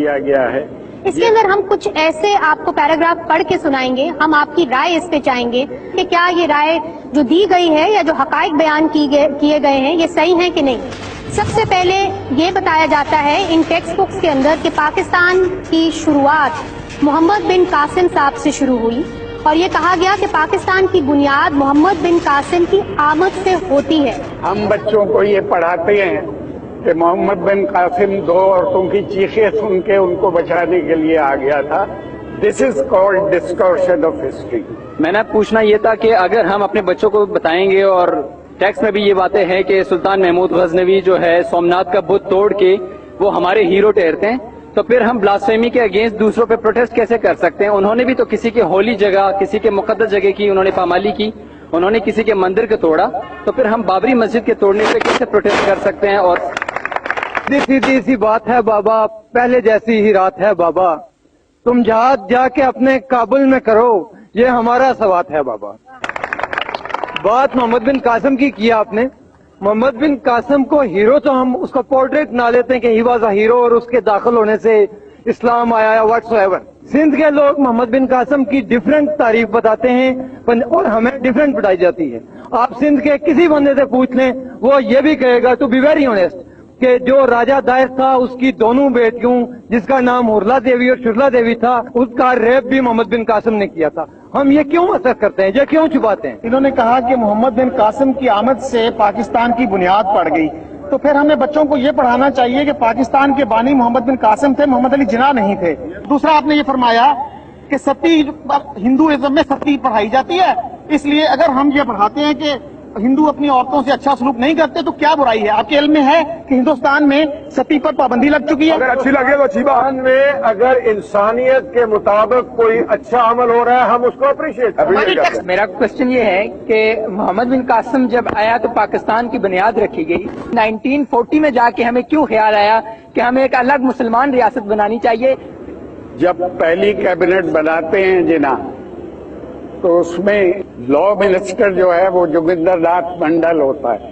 किया गया है। इसके अंदर हम कुछ ऐसे आपको पैराग्राफ पढ़ के सुनाएंगे, हम आपकी राय इस पे चाहेंगे कि क्या ये राय जो दी गई है या जो हकाइक बयान किए गए हैं ये सही हैं कि नहीं। सबसे पहले ये बताया जाता है इन टेक्स्ट बुक्स के अंदर कि पाकिस्तान की शुरुआत मोहम्मद बिन कासिम साहब से शुरू हुई और ये कहा गया कि पाकिस्तान की बुनियाद मोहम्मद बिन कासिम की आमद से होती है। हम बच्चों को ये पढ़ाते हैं कि मोहम्मद बिन कासिम दो औरतों की चीखें सुन के उनको बचाने के लिए आ गया था। This is called distortion of history. मैंने पूछना ये था कि अगर हम अपने बच्चों को बताएंगे और टेक्स्ट में भी ये बातें हैं कि सुल्तान महमूद गजनवी जो है सोमनाथ का बुत तोड़ के वो हमारे हीरो ठहरते हैं, तो फिर हम ब्लास्फेमी के अगेंस्ट दूसरों पे प्रोटेस्ट कैसे कर सकते हैं। उन्होंने भी तो किसी के होली जगह, किसी के मुकद्दस जगह की उन्होंने पामाली की, उन्होंने किसी के मंदिर को तोड़ा, तो फिर हम बाबरी मस्जिद के तोड़ने पे कैसे प्रोटेस्ट कर सकते हैं। और सीधी सी बात है बाबा, पहले जैसी ही रात है बाबा, तुम जहाज जाके अपने काबुल में करो, ये हमारा सवात है बाबा। बात मोहम्मद बिन कासिम की किया आपने। मोहम्मद बिन कासिम को हीरो तो हम उसका पोर्ट्रेट ना लेते हैं कि ही वॉज अ हीरो और उसके दाखिल होने से इस्लाम आया या व्हाट्सएवर। सिंध के लोग मोहम्मद बिन कासिम की डिफरेंट तारीफ बताते हैं और हमें डिफरेंट बताई जाती है। आप सिंध के किसी बंदे से पूछ लें, वो ये भी कहेगा टू बी वेरी ऑनेस्ट कि जो राजा दायर था उसकी दोनों बेटियों जिसका नाम हुरला देवी और शुरला देवी था, उसका रेप भी मोहम्मद बिन कासिम ने किया था। हम ये क्यों असर करते हैं, ये क्यों छुपाते हैं। इन्होंने कहा कि मोहम्मद बिन कासिम की आमद से पाकिस्तान की बुनियाद पड़ गई, तो फिर हमें बच्चों को ये पढ़ाना चाहिए कि पाकिस्तान के बानी मोहम्मद बिन कासिम थे, मोहम्मद अली जिन्ना नहीं थे। दूसरा आपने ये फरमाया कि सती हिंदुइज्म में सती पढ़ाई जाती है, इसलिए अगर हम ये पढ़ाते हैं कि हिंदू अपनी औरतों से अच्छा सलूक नहीं करते तो क्या बुराई है। आपके इल्म में है कि हिंदुस्तान में सती पर पाबंदी लग चुकी है। अगर अच्छी लगे तो अच्छी बात में, अगर इंसानियत के मुताबिक कोई अच्छा अमल हो रहा है हम उसको अप्रिशिएट करते हैं। मेरा क्वेश्चन ये है कि मोहम्मद बिन कासिम जब आया तो पाकिस्तान की बुनियाद रखी गई, 1940 में जाके हमें क्यों ख्याल आया कि हमें एक अलग मुसलमान रियासत बनानी चाहिए। जब पहली कैबिनेट बनाते हैं जिना, तो उसमें लॉ मिनिस्टर जो है वो जोगिंदर नाथ मंडल होता है।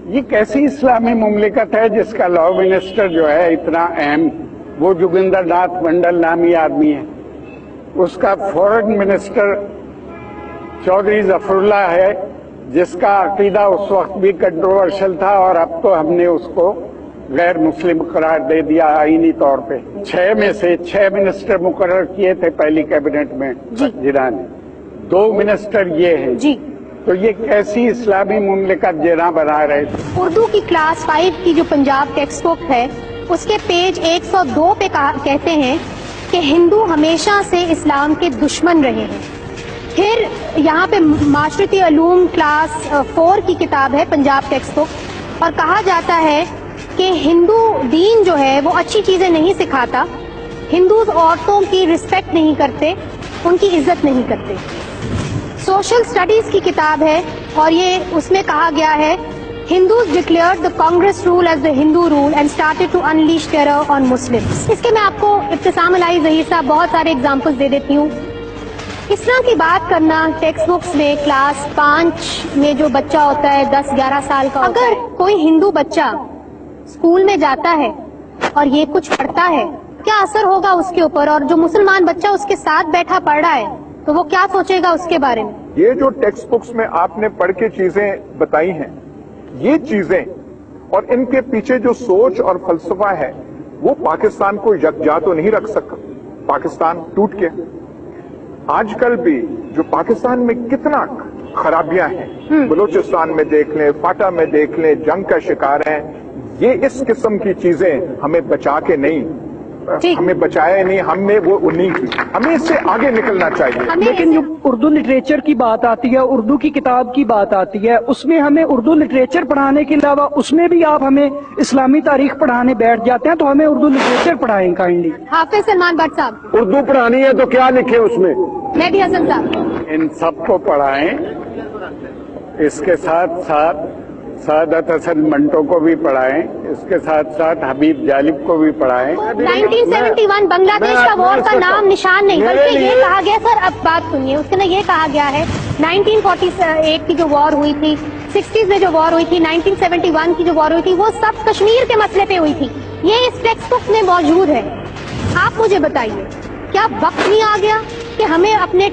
ये कैसी इस्लामी मुमलिकत है जिसका लॉ मिनिस्टर जो है इतना अहम, वो जोगिंदर नाथ मंडल नामी आदमी है। उसका फॉरेन मिनिस्टर चौधरी जफरुल्लाह है, जिसका अकीदा उस वक्त भी कंट्रोवर्शियल था और अब तो हमने उसको गैर मुस्लिम करार दे दिया आईनी तौर पे। 6 में से 6 मिनिस्टर मुकर्रर किए थे पहली कैबिनेट में जिना ने, 2 मिनिस्टर ये हैं जी। तो ये कैसी इस्लामी मुमलिकत जिना बना रहे थे। उर्दू की क्लास 5 की जो पंजाब टेक्स्ट बुक है उसके पेज 102 पे कहते हैं कि हिंदू हमेशा से इस्लाम के दुश्मन रहे हैं। फिर यहाँ पे माशरती उलूम क्लास 4 की किताब है पंजाब टेक्स्ट बुक, और कहा जाता है कि हिंदू दीन जो है वो अच्छी चीजें नहीं सिखाता, हिंदू औरतों की रिस्पेक्ट नहीं करते, उनकी इज्जत नहीं करते। सोशल स्टडीज की किताब है और ये उसमें कहा गया है Hindus declared the Congress rule as the Hindu rule and started to unleash terror on Muslims. इसके मैं आपको इब्तिसाम अलाई ज़हीर साहब बहुत सारे एग्जाम्पल्स दे देती हूँ। इस तरह की बात करना टेक्स्ट बुक्स में क्लास 5 में जो बच्चा होता है 10-11 साल का, अगर कोई हिंदू बच्चा स्कूल में जाता है और ये कुछ पढ़ता है, क्या असर होगा उसके ऊपर, और जो मुसलमान बच्चा उसके साथ बैठा पढ़ रहा है तो वो क्या सोचेगा उसके बारे में। ये जो टेक्स्ट बुक्स में आपने पढ़ के चीजें बताई हैं, ये चीजें और इनके पीछे जो सोच और फलसफा है वो पाकिस्तान को यकजा तो नहीं रख सकता। पाकिस्तान टूट के आजकल भी जो पाकिस्तान में कितना खराबियां हैं, बलूचिस्तान में देख लें, फाटा में देख लें, जंग का शिकार हैं। ये इस किस्म की चीजें हमें बचा के नहीं, हमें बचाया नहीं, हमने वो उन्हीं की, हमें इससे आगे निकलना चाहिए। लेकिन जो उर्दू लिटरेचर की बात आती है, उर्दू की किताब की बात आती है, उसमें हमें उर्दू लिटरेचर पढ़ाने के अलावा उसमें भी आप हमें इस्लामी तारीख पढ़ाने बैठ जाते हैं, तो हमें उर्दू लिटरेचर पढ़ाएं काइंडली। हाफिज सलमान भट्ट साहब, उर्दू पढ़ानी है तो क्या लिखे उसमें। मेहदी हसन साहब, इन सबको पढ़ाएं, इसके साथ साथ सादत हसन मंटो को भी पढ़ाएं, इसके साथ साथ हबीब जालिब को भी पढ़ाएं। 1971 बांग्लादेश का वॉर का नाम निशान नहीं, बल्कि ये कहा गया, सर अब बात सुनिए, उसके अंदर ये कहा गया है 1948 की जो वॉर हुई थी, 60s में जो वॉर हुई थी, 1971 की जो वॉर हुई थी, वो सब कश्मीर के मसले पे हुई थी। یہ اس ٹیکسٹ بک میں موجود ہے. آپ مجھے بتائیے کیا وقت نہیں آ گیا کہ ہمیں اپنے